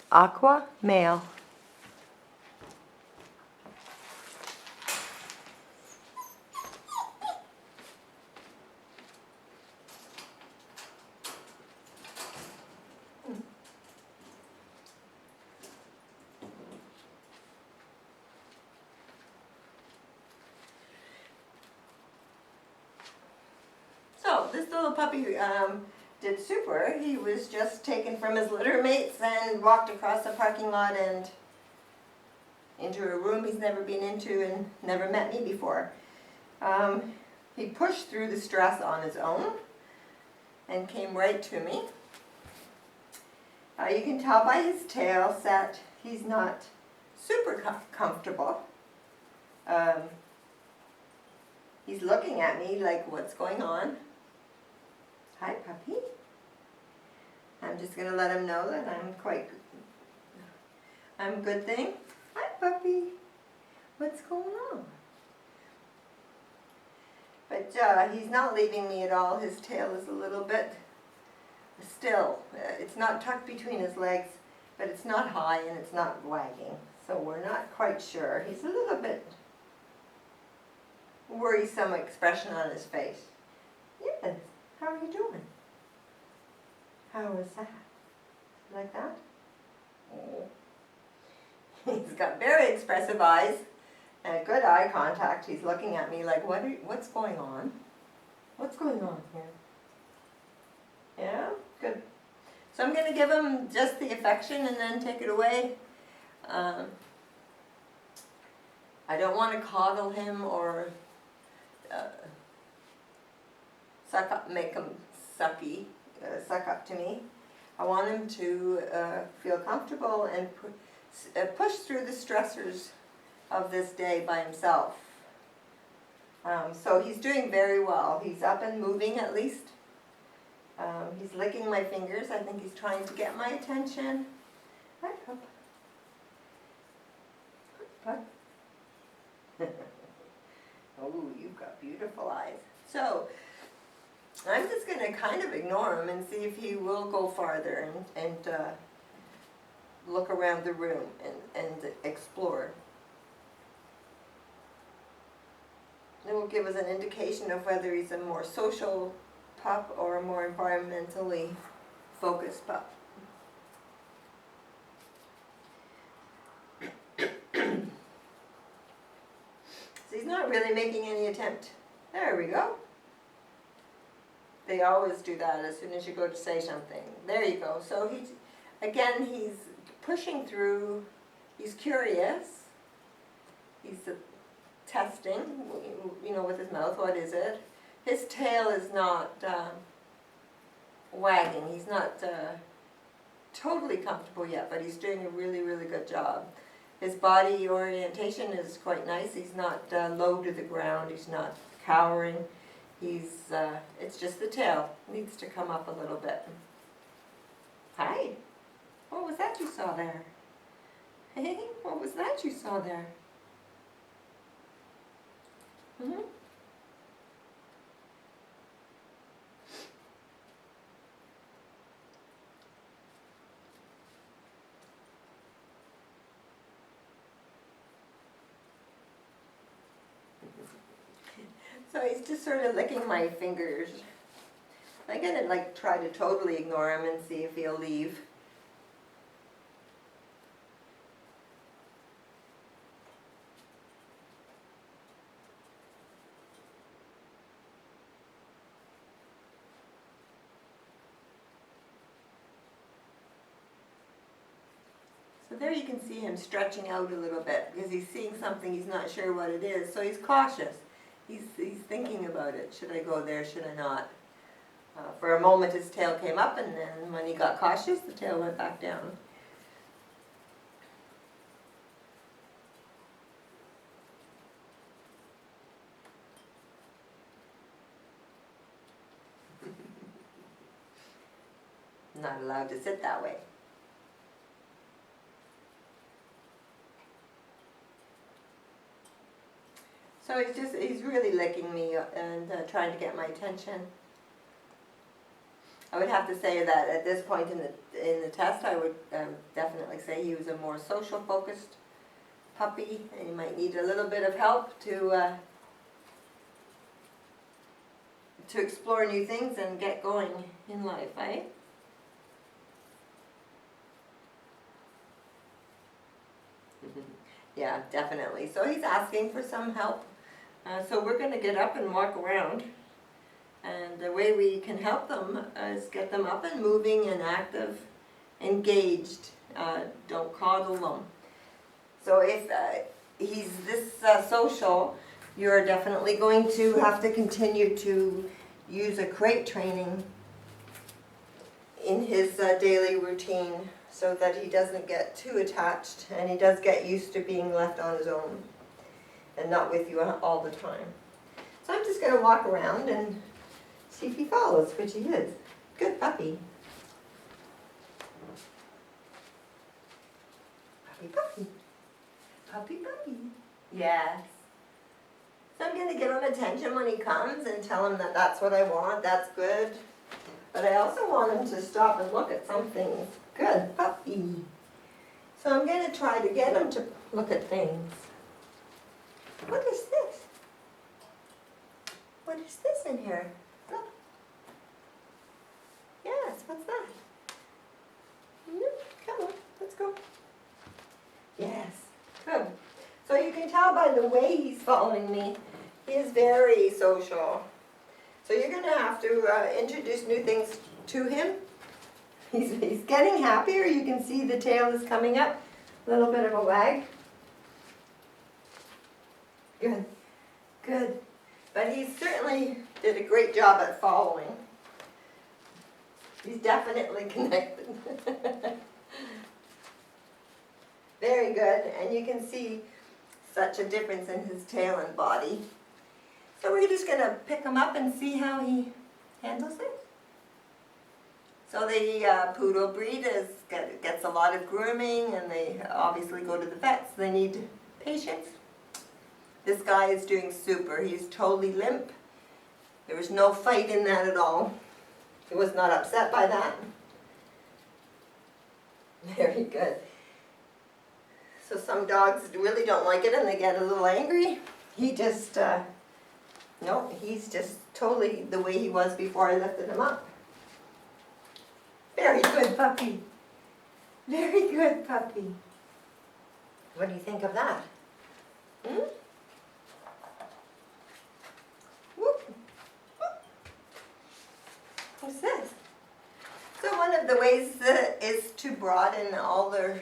Aqua Male. So this little puppy did super. He was just taken from his litter mates and walked across the parking lot and into a room he's never been into and never met me before. He pushed through the stress on his own and came right to me. You can tell by his tail set he's not super comfortable. He's looking at me like, what's going on? Hi, puppy. I'm just going to let him know that I'm a good thing. Hi, puppy. What's going on? But he's not leaving me at all. His tail is a little bit still. It's not tucked between his legs, but it's not high and it's not wagging. So we're not quite sure. He's a little bit worrisome expression on his face. Yes. How are you doing? How was that? Like that? Oh. He's got very expressive eyes and good eye contact. He's looking at me like, what's going on? What's going on here? Yeah, good. So I'm going to give him just the affection and then take it away. I don't want to coddle him or suck up, make him sucky, suck up to me. I want him to feel comfortable and push through the stressors of this day by himself. So he's doing very well. He's up and moving at least. He's licking my fingers. I think he's trying to get my attention. Hi, pup. Pup. Oh, you've got beautiful eyes. So I'm just going to kind of ignore him and see if he will go farther and look around the room and explore. It will give us an indication of whether he's a more social pup or a more environmentally focused pup. So he's not really making any attempt. There we go. They always do that as soon as you go to say something. There you go. So he's pushing through. He's curious. He's testing, with his mouth. What is it? His tail is not wagging. He's not totally comfortable yet, but he's doing a really, really good job. His body orientation is quite nice. He's not low to the ground. He's not cowering. It's just the tail needs to come up a little bit. Hi. What was that you saw there? Hey, what was that you saw there? Mm-hmm. So he's just sort of licking my fingers. I'm gonna try to totally ignore him and see if he'll leave. So there you can see him stretching out a little bit because he's seeing something he's not sure what it is. So he's cautious. He's thinking about it. Should I go there? Should I not? For a moment his tail came up, and then when he got cautious, the tail went back down. Not allowed to sit that way. So he's really licking me and trying to get my attention. I would have to say that at this point in the test, I would definitely say he was a more social focused puppy, and he might need a little bit of help to explore new things and get going in life, eh? Yeah, definitely. So he's asking for some help. So we're going to get up and walk around. And the way we can help them is get them up and moving and active, engaged. Don't coddle them. So if he's this social, you're definitely going to have to continue to use a crate training in his daily routine so that he doesn't get too attached and he does get used to being left on his own and not with you all the time. So I'm just going to walk around and see if he follows, which he is. Good puppy. Puppy, puppy. Puppy, puppy. Yes. So I'm going to give him attention when he comes and tell him that that's what I want, that's good. But I also want him to stop and look at something. Good puppy. So I'm going to try to get him to look at things. What is this? What is this in here? Look. Yes, what's that? Come on, let's go. Yes, good. So you can tell by the way he's following me, he is very social. So you're going to have to introduce new things to him. He's getting happier. You can see the tail is coming up. A little bit of a wag. Good, good. But he certainly did a great job at following. He's definitely connected. Very good. And you can see such a difference in his tail and body. So we're just going to pick him up and see how he handles it. So the poodle breed gets a lot of grooming, and they obviously go to the vets. They need patience. This guy is doing super. He's totally limp. There was no fight in that at all. He was not upset by that. Very good. So some dogs really don't like it and they get a little angry. He just, no, he's just totally the way he was before I lifted him up. Very good puppy. Very good puppy. What do you think of that? Hmm? Whoop. Whoop. What's this? So one of the ways is to broaden all their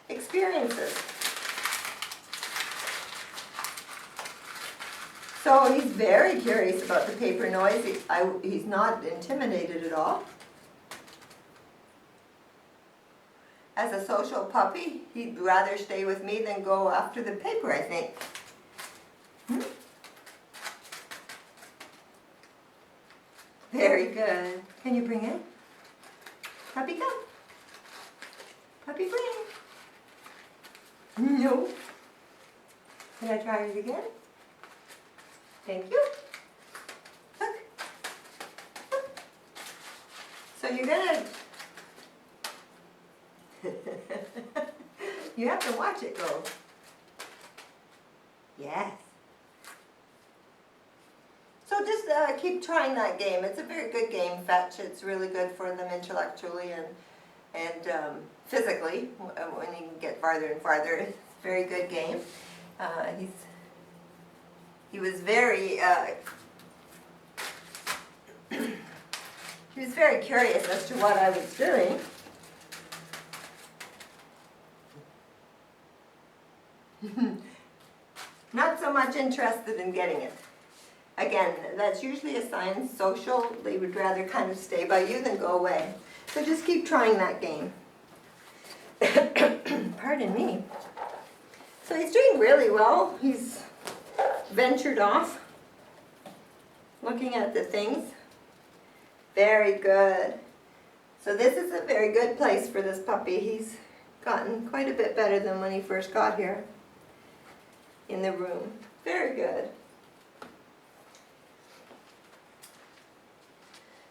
experiences. So he's very curious about the paper noise. He's not intimidated at all. As a social puppy, he'd rather stay with me than go after the paper, I think. Hmm? Very good. Can you bring it? Puppy, come. Puppy, bring it. No. Can I try it again? Thank you. Look. Look. So you're gonna... you have to watch it go. Yes. So just keep trying that game. It's a very good game, fetch. It's really good for them intellectually and physically when you get farther and farther. It's a very good game. He was very he was very curious as to what I was doing. Not so much interested in getting it. Again, that's usually a sign social. They would rather kind of stay by you than go away. So just keep trying that game. Pardon me. So he's doing really well. He's ventured off, looking at the things. Very good. So this is a very good place for this puppy. He's gotten quite a bit better than when he first got here in the room. Very good.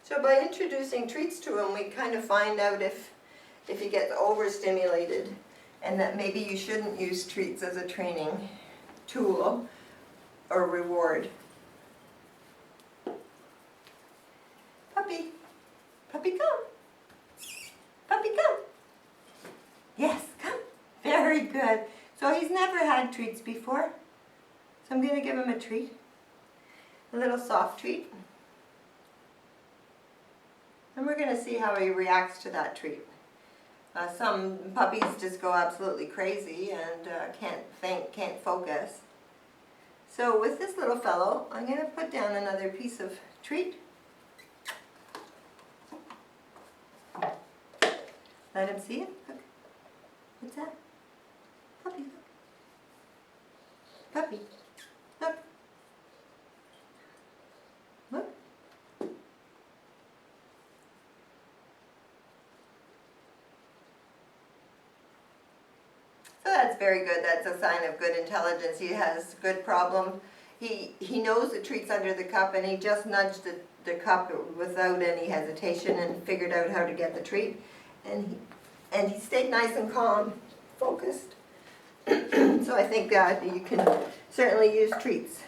So by introducing treats to him, we kind of find out if if he gets overstimulated, and that maybe you shouldn't use treats as a training tool or reward. Puppy, puppy come, puppy come. Yes, come, very good. So he's never had treats before, so I'm going to give him a treat, a little soft treat. And we're going to see how he reacts to that treat. Some puppies just go absolutely crazy and can't think, can't focus. So with this little fellow, I'm going to put down another piece of treat. Let him see it. Look. What's that? Puppy, look. Puppy, look. Look. So that's very good. That's a sign of good intelligence. He has good problem. He knows the treat's under the cup, and he just nudged the cup without any hesitation and figured out how to get the treat. And he stayed nice and calm, focused. So I think you can certainly use treats.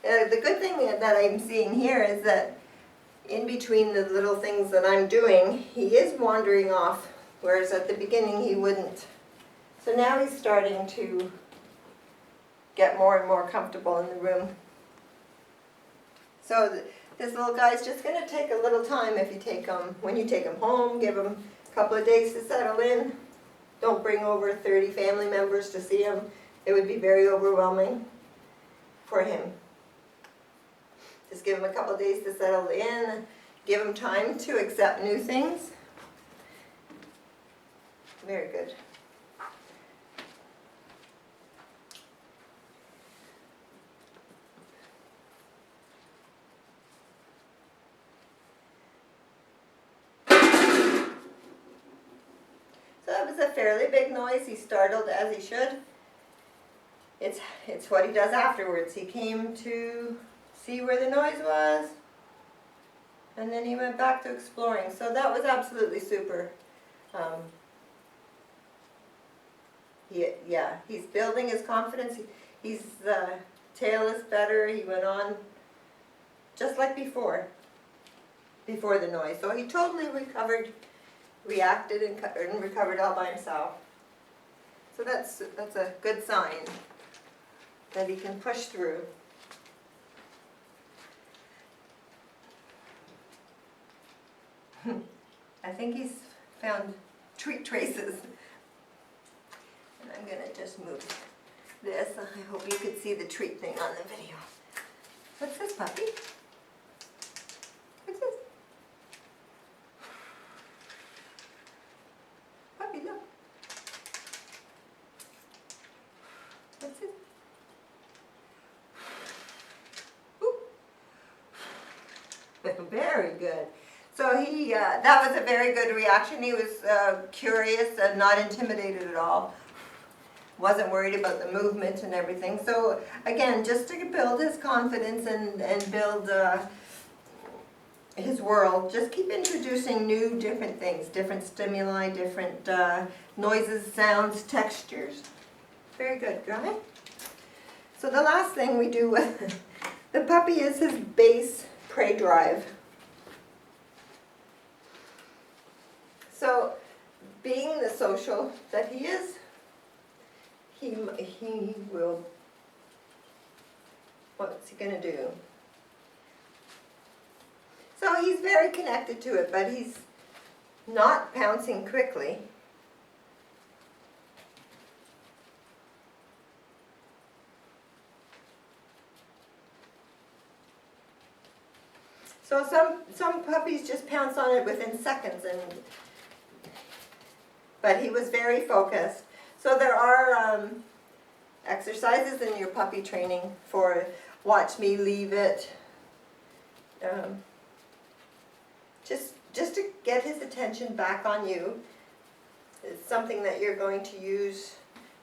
The good thing that I'm seeing here is that in between the little things that I'm doing, he is wandering off, whereas at the beginning he wouldn't. So now he's starting to get more and more comfortable in the room. So this little guy's just going to take a little time if you take him, when you take him home, give him a couple of days to settle in. Don't bring over 30 family members to see him. It would be very overwhelming for him. Just give him a couple of days to settle in, give him time to accept new things. Very good. So that was a fairly big noise. He startled as he should. It's what he does afterwards. He came to see where the noise was, and then he went back to exploring. So that was absolutely super. He's building his confidence. His tail is better. He went on just like before the noise. So he totally recovered, reacted and recovered all by himself. So that's a good sign that he can push through. I think he's found treat traces. And I'm going to just move this. I hope you could see the treat thing on the video. What's this, puppy? What's this? Puppy, look. What's this? Ooh. Very good. So that was a very good reaction. He was curious and not intimidated at all. Wasn't worried about the movement and everything. So again, just to build his confidence and build his world, just keep introducing new different things, different stimuli, different noises, sounds, textures. Very good, right? So the last thing we do with the puppy is his base prey drive. So, being the social that he is, he will, what's he going to do? So he's very connected to it, but he's not pouncing quickly. So some puppies just pounce on it within seconds, but he was very focused. So there are exercises in your puppy training for watch me, leave it. Just to get his attention back on you. It's something that you're going to use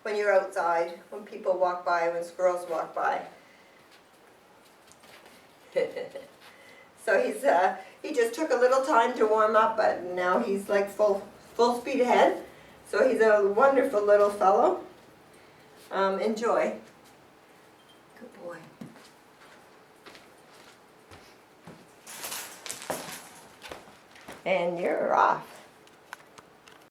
when you're outside, when people walk by, when squirrels walk by. So he just took a little time to warm up, but now he's like full full speed ahead. So he's a wonderful little fellow. Enjoy. Good boy. And you're off.